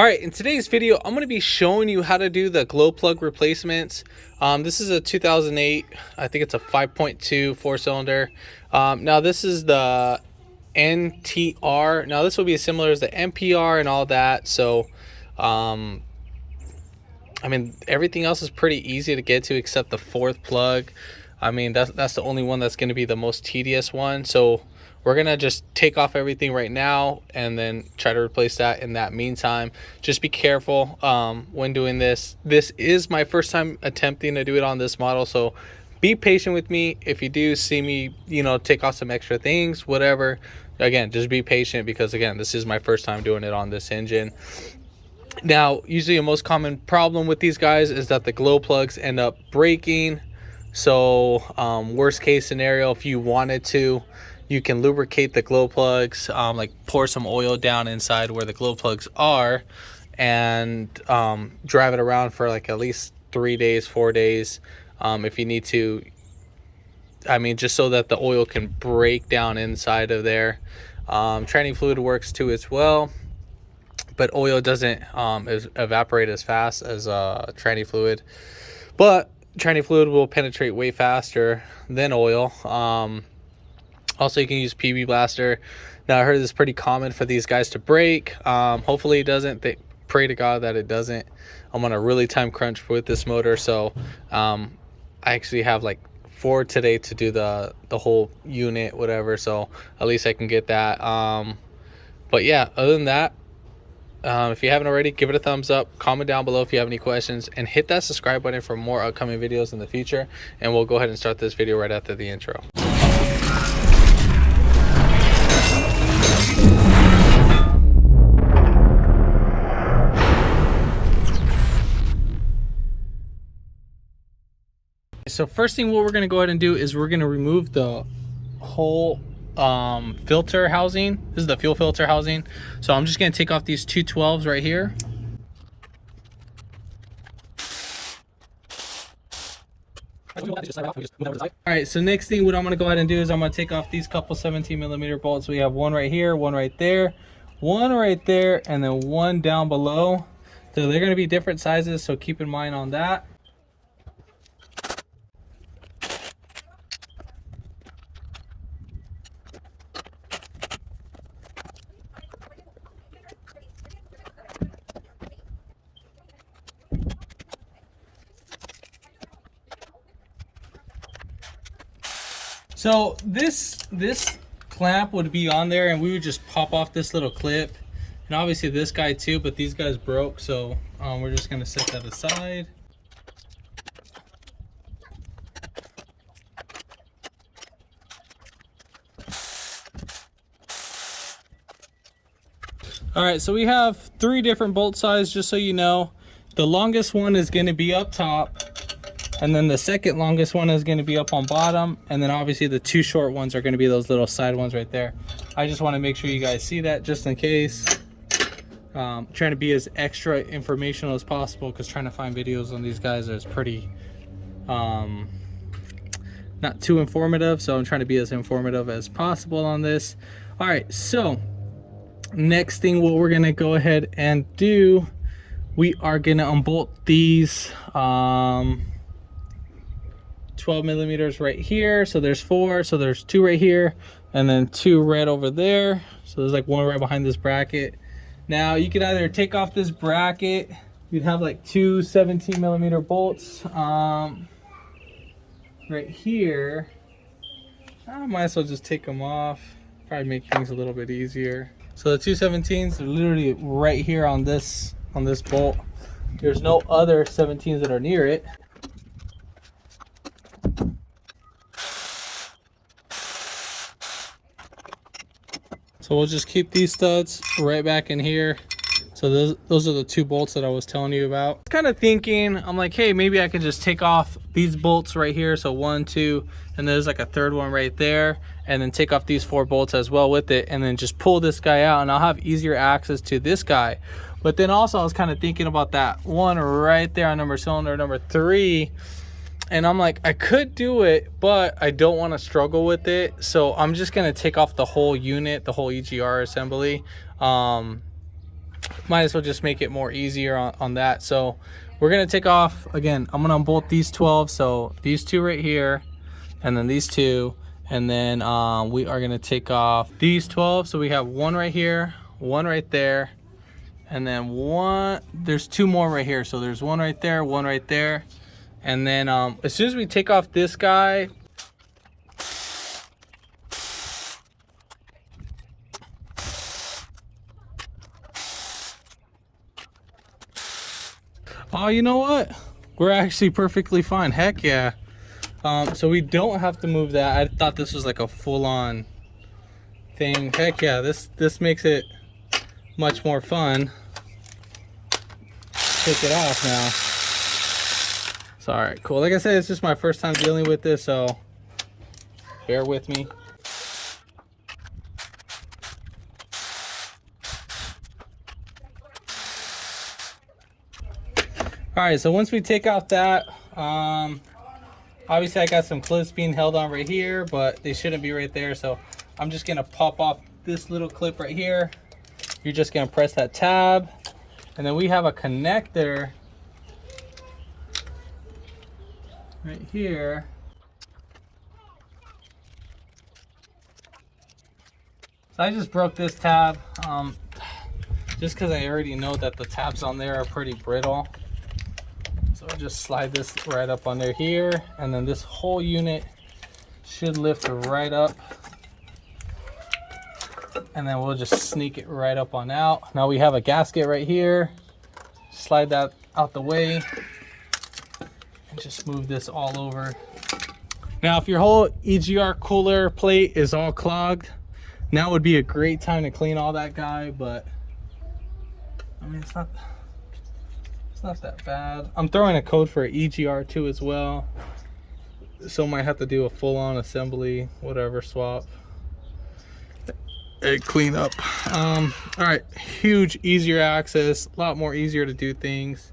All right, in today's video, I'm going to be showing you how to do the glow plug replacements. This is a 2008, I think it's a 5.2 four-cylinder. Now this is the NTR. Now this will be as similar as the MPR and all that. So, I mean, everything else is pretty easy to get to except the fourth plug. I mean, that's the only one that's going to be the most tedious one. So we're going to just take off everything right now and then try to replace that in that meantime. Just be careful when doing this. This is my first time attempting to do it on this model, so be patient with me. If you do see me, take off some extra things, whatever, again, just be patient because, again, this is my first time doing it on this engine. Now, usually the most common problem with these guys is that the glow plugs end up breaking. So worst case scenario, if you wanted to, you can lubricate the glow plugs, like pour some oil down inside where the glow plugs are and drive it around for like at least 3 days, 4 days, if you need to. I mean, just so that the oil can break down inside of there. Tranny fluid works too as well, but oil doesn't evaporate as fast as tranny fluid, but tranny fluid will penetrate way faster than oil. Also, you can use PB blaster. Now, I heard it's pretty common for these guys to break. Hopefully it doesn't. Pray to God that it doesn't. I'm on a really time crunch with this motor, so I actually have like 4 today to do the whole unit, whatever, so at least I can get that. But yeah, other than that, if you haven't already, give it a thumbs up, comment down below if you have any questions, and hit that subscribe button for more upcoming videos in the future. And we'll go ahead and start this video right after the intro. So first thing, what we're going to go ahead and do is we're going to remove the whole filter housing. This is the fuel filter housing. So I'm just going to take off these 212s right here. All right, so next thing, what I'm going to go ahead and do is I'm going to take off these couple 17mm bolts. We have one right here, one right there, one right there, and then one down below. So they're going to be different sizes, so keep in mind on that. So this clamp would be on there, and we would just pop off this little clip, and obviously this guy too, but these guys broke, so we're just going to set that aside. All right, so we have 3 different bolt sizes, just so you know. The longest one is going to be up top, and then the second longest one is going to be up on bottom, and then obviously the 2 short ones are going to be those little side ones right there. I just want to make sure you guys see that just in case. Trying to be as extra informational as possible, because trying to find videos on these guys is pretty not too informative, so I'm trying to be as informative as possible on this. All right, so next thing, what we're going to go ahead and do, we are going to unbolt these 12mm right here. So there's 4, so there's 2 right here, and then 2 right over there. So there's like 1 right behind this bracket. Now you can either take off this bracket, you'd have like 2 17mm bolts right here. I might as well just take them off, probably make things a little bit easier. So the 2 17s are literally right here on this bolt. There's no other 17s that are near it. So we'll just keep these studs right back in here. So those are the 2 bolts that I was telling you about. Kind of thinking, I'm like, hey, maybe I can just take off these bolts right here. So 1, 2, and there's like a 3rd one right there, and then take off these 4 bolts as well with it, and then just pull this guy out, and I'll have easier access to this guy. But then also I was kind of thinking about that one right there on cylinder number 3. And I'm like, I could do it, but I don't want to struggle with it. So I'm just going to take off the whole unit, the whole EGR assembly. might as well just make it more easier on that. So we're gonna take off, again, I'm gonna unbolt these 12, so these two right here, and then these two, and then we are gonna take off these 12. So we have one right here, one right there, and then one, there's two more right here. So there's one right there, one right there. And then as soon as we take off this guy, oh, you know what? We're actually perfectly fine. Heck yeah. So we don't have to move that. I thought this was like a full-on thing. Heck yeah, this makes it much more fun. Take it off now. So, all right, cool. Like I said, it's just my first time dealing with this, so bear with me. All right, so once we take out that, obviously I got some clips being held on right here, but they shouldn't be right there. So I'm just gonna pop off this little clip right here. You're just gonna press that tab, and then we have a connector right here. So I just broke this tab, just because I already know that the tabs on there are pretty brittle. So I'll just slide this right up under here, and then this whole unit should lift right up, and then we'll just sneak it right up on out. Now we have a gasket right here. Slide that out the way and just move this all over. Now if your whole EGR cooler plate is all clogged, now would be a great time to clean all that guy, but I mean, it's not that bad. I'm throwing a code for EGR too as well, so might have to do a full-on assembly, whatever, swap and clean up. All right, huge, easier access, a lot more easier to do things.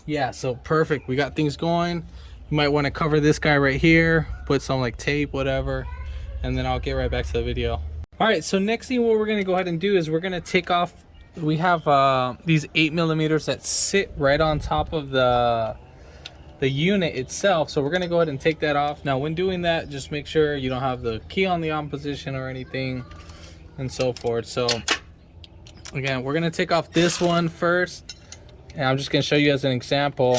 Yeah, so perfect, we got things going. You might want to cover this guy right here, put some like tape, whatever, and then I'll get right back to the video. All right, so next thing what we're going to go ahead and do is we're going to take off, we have these 8mm that sit right on top of the unit itself. So we're going to go ahead and take that off. Now when doing that, just make sure you don't have the key on the on position or anything and so forth. So again, we're going to take off this one first, and I'm just going to show you as an example.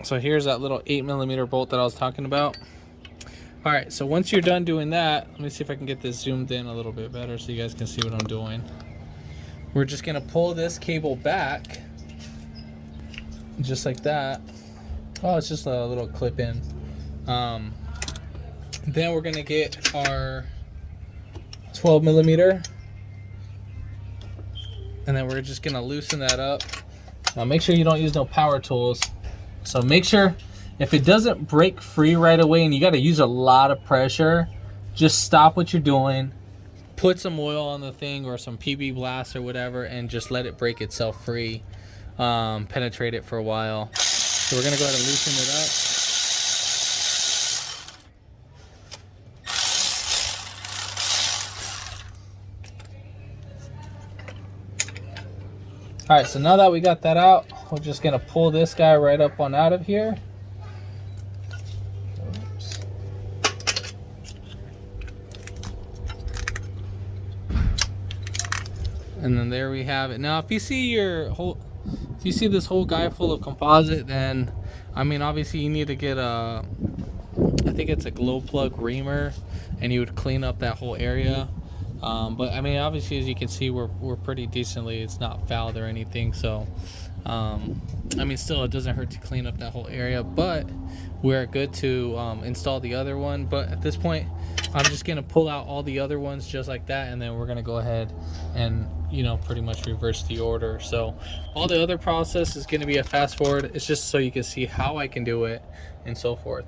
So here's that little 8mm bolt that I was talking about. All right, so once you're done doing that, let me see if I can get this zoomed in a little bit better so you guys can see what I'm doing. We're just gonna pull this cable back, just like that. Oh, it's just a little clip in. Then we're gonna get our 12mm, and then we're just gonna loosen that up. Now make sure you don't use no power tools. So make sure if it doesn't break free right away and you got to use a lot of pressure, just stop what you're doing, put some oil on the thing or some PB Blast or whatever, and just let it break itself free. Penetrate it for a while. So we're gonna go ahead and loosen it up. All right, so now that we got that out, we're just gonna pull this guy right up on out of here. Oops. And then there we have it. Now, if you see this whole guy full of composite, then I mean, obviously you need to get a, I think it's a glow plug reamer, and you would clean up that whole area. But I mean, obviously, as you can see, we're pretty decently, it's not fouled or anything, so I mean, still, it doesn't hurt to clean up that whole area, but we're good to install the other one. But at this point, I'm just gonna pull out all the other ones just like that, and then we're gonna go ahead and, you know, pretty much reverse the order. So all the other process is gonna be a fast forward. It's just so you can see how I can do it and so forth.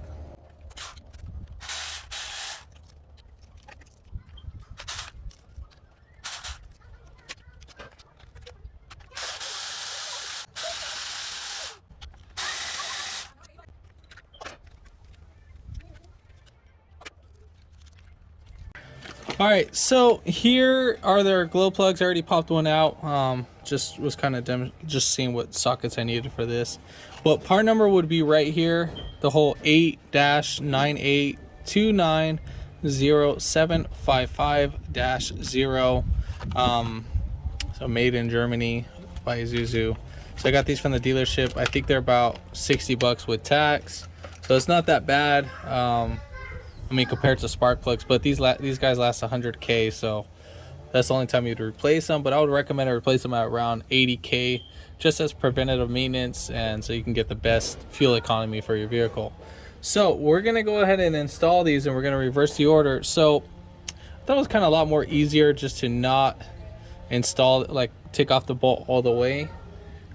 All right, so here are their glow plugs. I already popped one out. Just was kind of just seeing what sockets I needed for this. But part number would be right here, the whole 8-98290755-0. So made in Germany by Isuzu. So I got these from the dealership. I think they're about 60 bucks with tax. So it's not that bad. I mean, compared to spark plugs, but these guys last 100K, so that's the only time you'd replace them. But I would recommend to replace them at around 80K, just as preventative maintenance, and so you can get the best fuel economy for your vehicle. So we're gonna go ahead and install these, and we're gonna reverse the order. So I thought it was kind of a lot more easier just to not install, like take off the bolt all the way.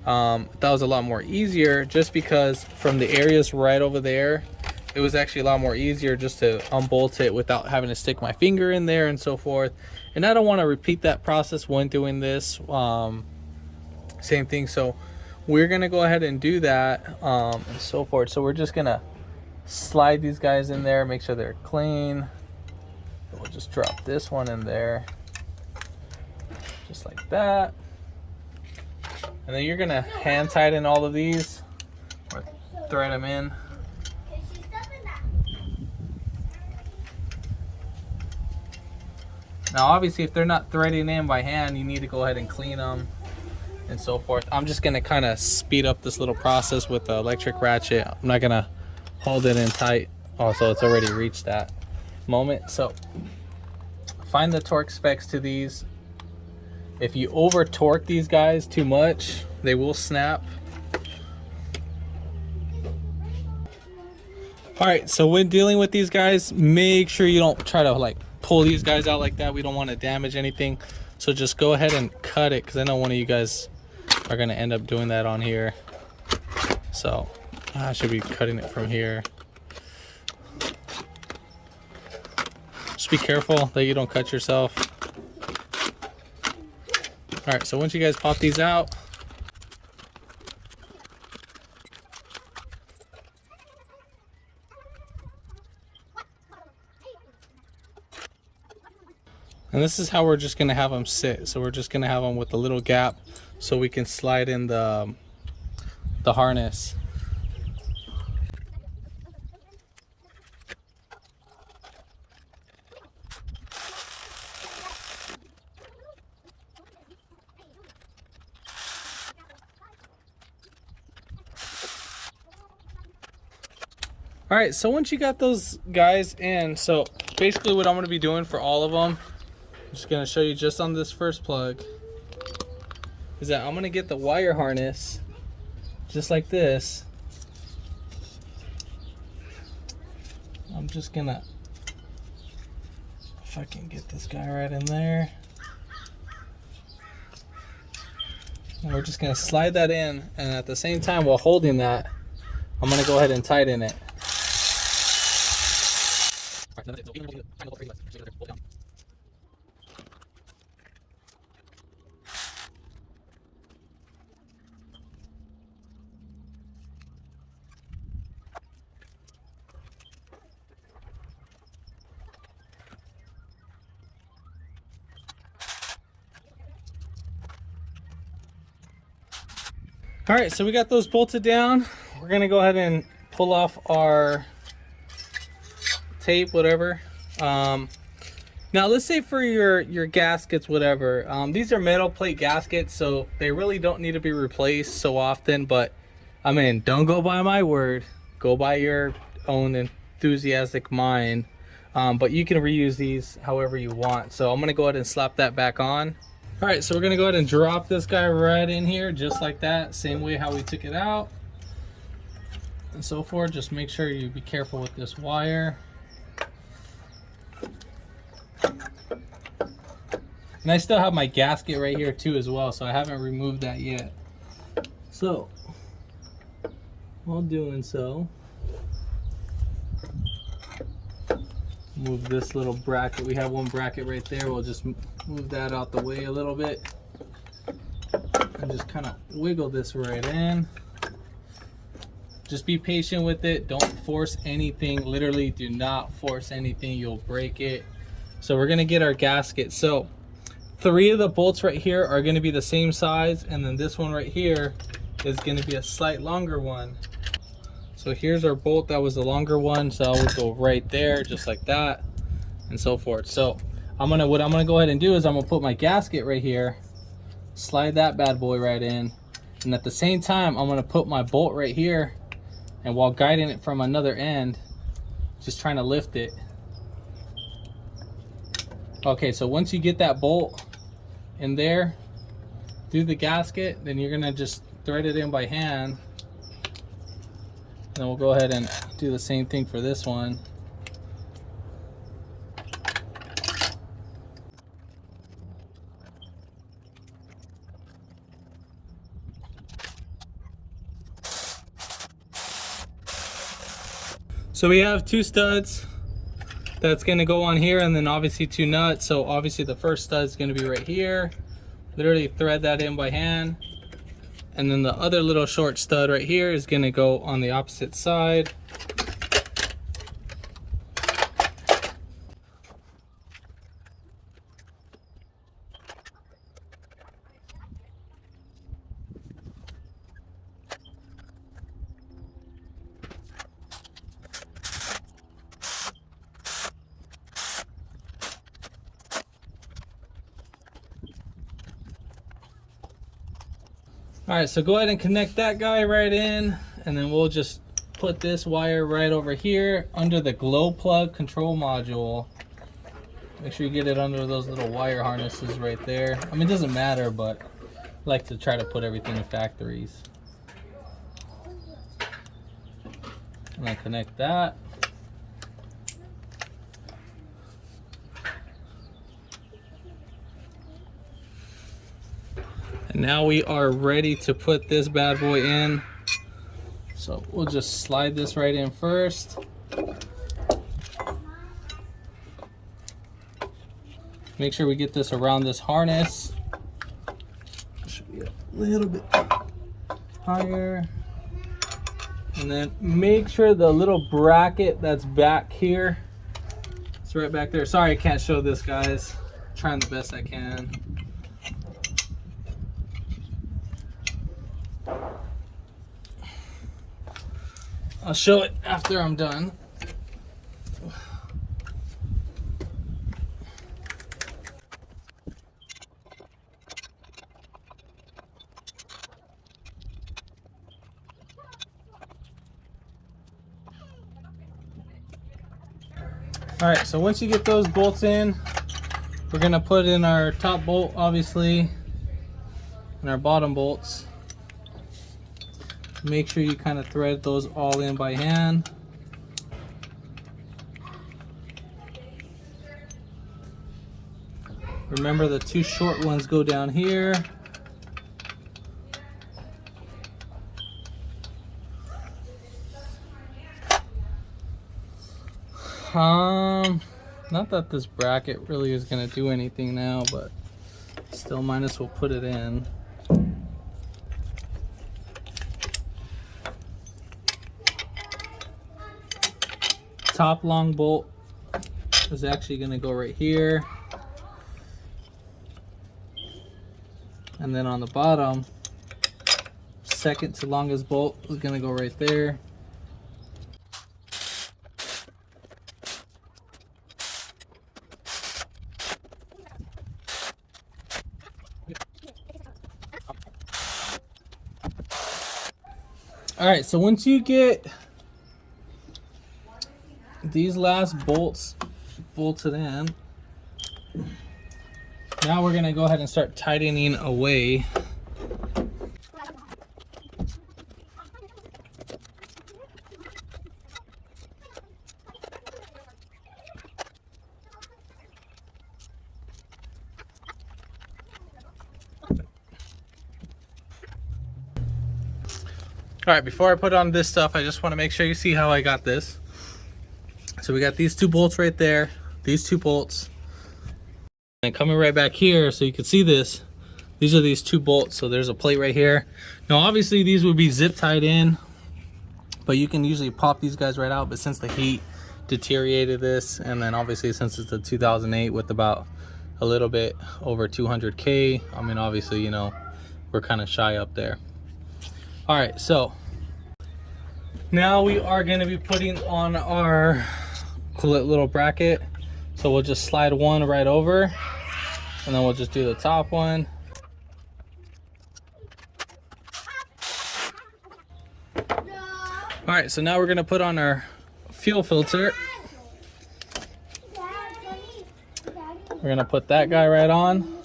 That was a lot more easier just because from the areas right over there, it was actually a lot more easier just to unbolt it without having to stick my finger in there and so forth. And I don't want to repeat that process when doing this. Same thing. So we're going to go ahead and do that and so forth. So we're just going to slide these guys in there, make sure they're clean. We'll just drop this one in there just like that. And then you're going to hand tighten all of these or thread them in. Now obviously if they're not threading in by hand, you need to go ahead and clean them and so forth. I'm just going to kind of speed up this little process with the electric ratchet. I'm not going to hold it in tight. Oh, so it's already reached that moment. So find the torque specs to these. If you over torque these guys too much, they will snap. All right, so when dealing with these guys, make sure you don't try to like pull these guys out like that. We don't want to damage anything, so just go ahead and cut it, because I know one of you guys are going to end up doing that on here. So I should be cutting it from here. Just be careful that you don't cut yourself. All right, so once you guys pop these out, and this is how we're just going to have them sit. So we're just going to have them with a little gap so we can slide in the harness. All right, so once you got those guys in, so basically what I'm going to be doing for all of them, I'm just going to show you just on this first plug, is that I'm going to get the wire harness just like this. I'm just going to, if I can get this guy right in there, and we're just going to slide that in, and at the same time while holding that, I'm going to go ahead and tighten it. All right, so we got those bolted down. We're gonna go ahead and pull off our tape, whatever. Now let's say for your gaskets, whatever, these are metal plate gaskets, so they really don't need to be replaced so often. But I mean, don't go by my word, go by your own enthusiastic mind. But you can reuse these however you want. So I'm gonna go ahead and slap that back on. All right, so we're gonna go ahead and drop this guy right in here just like that, same way how we took it out and so forth. Just make sure you be careful with this wire. And I still have my gasket right here too as well, so I haven't removed that yet. So while doing so, move this little bracket. We have one bracket right there. We'll just move that out the way a little bit and just kind of wiggle this right in. Just be patient with it. Don't force anything. Literally do not force anything. You'll break it. So we're gonna get our gasket. So 3 of the bolts right here are gonna be the same size, and then this one right here is gonna be a slight longer one. So here's our bolt that was the longer one, so I would go right there, just like that, and so forth. So what I'm gonna go ahead and do is I'm gonna put my gasket right here, slide that bad boy right in, and at the same time I'm gonna put my bolt right here, and while guiding it from another end, just trying to lift it. Okay, so once you get that bolt in there through the gasket, then you're gonna just thread it in by hand. Then we'll go ahead and do the same thing for this one. So we have 2 studs that's going to go on here, and then obviously 2 nuts. So obviously the first stud is going to be right here. Literally thread that in by hand. And then the other little short stud right here is going to go on the opposite side. All right, so go ahead and connect that guy right in, and then we'll just put this wire right over here under the glow plug control module. Make sure you get it under those little wire harnesses right there. I mean, it doesn't matter, but I like to try to put everything in factories. I'm gonna connect that. And now we are ready to put this bad boy in. So we'll just slide this right in first. Make sure we get this around this harness. Should be a little bit higher. And then make sure the little bracket that's back here, it's right back there. Sorry I can't show this, guys. I'm trying the best I can. I'll show it after I'm done. All right, so once you get those bolts in, we're gonna put in our top bolt, obviously, and our bottom bolts. Make sure you kind of thread those all in by hand. Remember, the 2 short ones go down here. Not that this bracket really is going to do anything now, but still might as well put it in. Top long bolt is actually going to go right here, and then on the bottom, second to longest bolt is going to go right there. All right, so once you get these last bolts bolted in, now we're gonna go ahead and start tightening away. All right, before I put on this stuff, I just want to make sure you see how I got this. So we got these 2 bolts right there, these 2 bolts, and coming right back here so you can see this, these are these 2 bolts. So there's a plate right here. Now obviously these would be zip tied in, but you can usually pop these guys right out, but since the heat, deteriorated this. And then obviously since it's a 2008 with about a little bit over 200K, I mean, obviously, you know, we're kind of shy up there. All right, so now we are going to be putting on our little bracket. So we'll just slide one right over, and then we'll just do the top one. All right, so now we're going to put on our fuel filter. We're going to put that guy right on.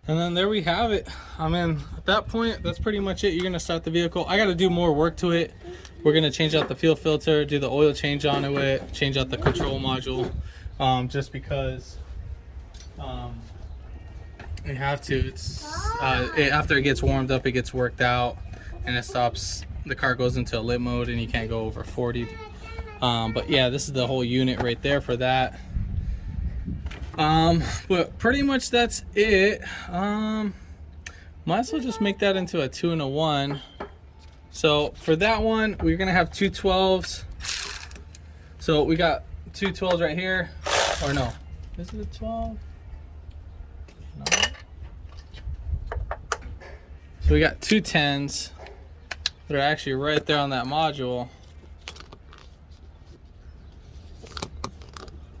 And then there we have it. I mean, at that point, that's pretty much it. You're gonna start the vehicle. I gotta do more work to it. We're gonna change out the fuel filter, do the oil change onto it, change out the control module, just because we have to. It's after it gets warmed up, it gets worked out, and it stops. The car goes into a lit mode, and you can't go over 40. But yeah, this is the whole unit right there for that. But pretty much that's it. Might as well just make that into a 2 and a 1. So for that one, we're gonna have two 12s. So we got two 12s right here. Or no, is it a 12? No. So we got two 10s that are actually right there on that module.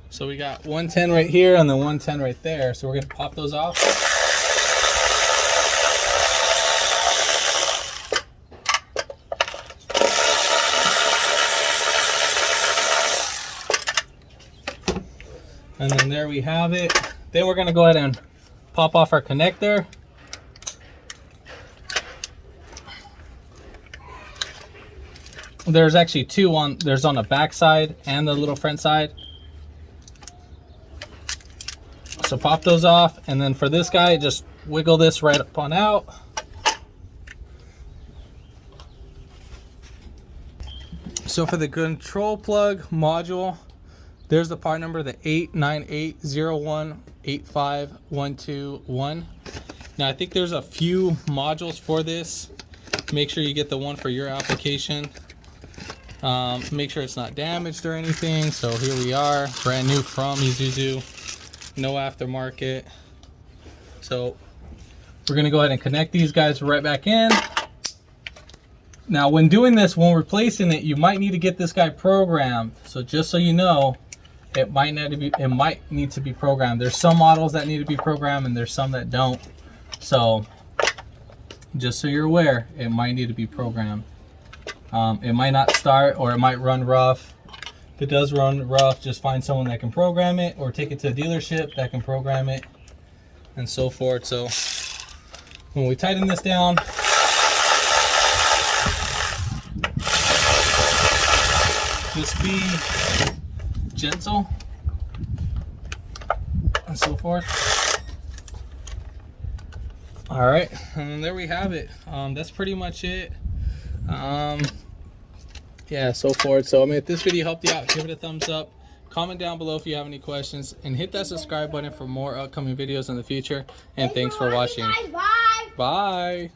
So we got 110 right here and then 110 right there. So we're gonna pop those off. And then there we have it. Then we're gonna go ahead and pop off our connector. There's actually two on, there's on the back side and the little front side. So pop those off, and then for this guy, just wiggle this right up on out. So for the control plug module, there's the part number, the 898018512. Now I think there's a few modules for this. Make sure you get the one for your application. Make sure it's not damaged or anything. So here we are, brand new from Isuzu. No aftermarket. So we're gonna go ahead and connect these guys right back in. Now when doing this, when replacing it, you might need to get this guy programmed. So just so you know, it might need to be programmed. There's some models that need to be programmed and there's some that don't. So just so you're aware, it might need to be programmed. It might not start, or it might run rough. If it does run rough, just find someone that can program it, or take it to a dealership that can program it, and so forth. So when we tighten this down, just be gentle and so forth. All right, and there we have it. That's pretty much it. Yeah, so forth. So I mean, if this video helped you out, give it a thumbs up, comment down below if you have any questions, and hit that subscribe button for more upcoming videos in the future. And thanks for watching. Bye.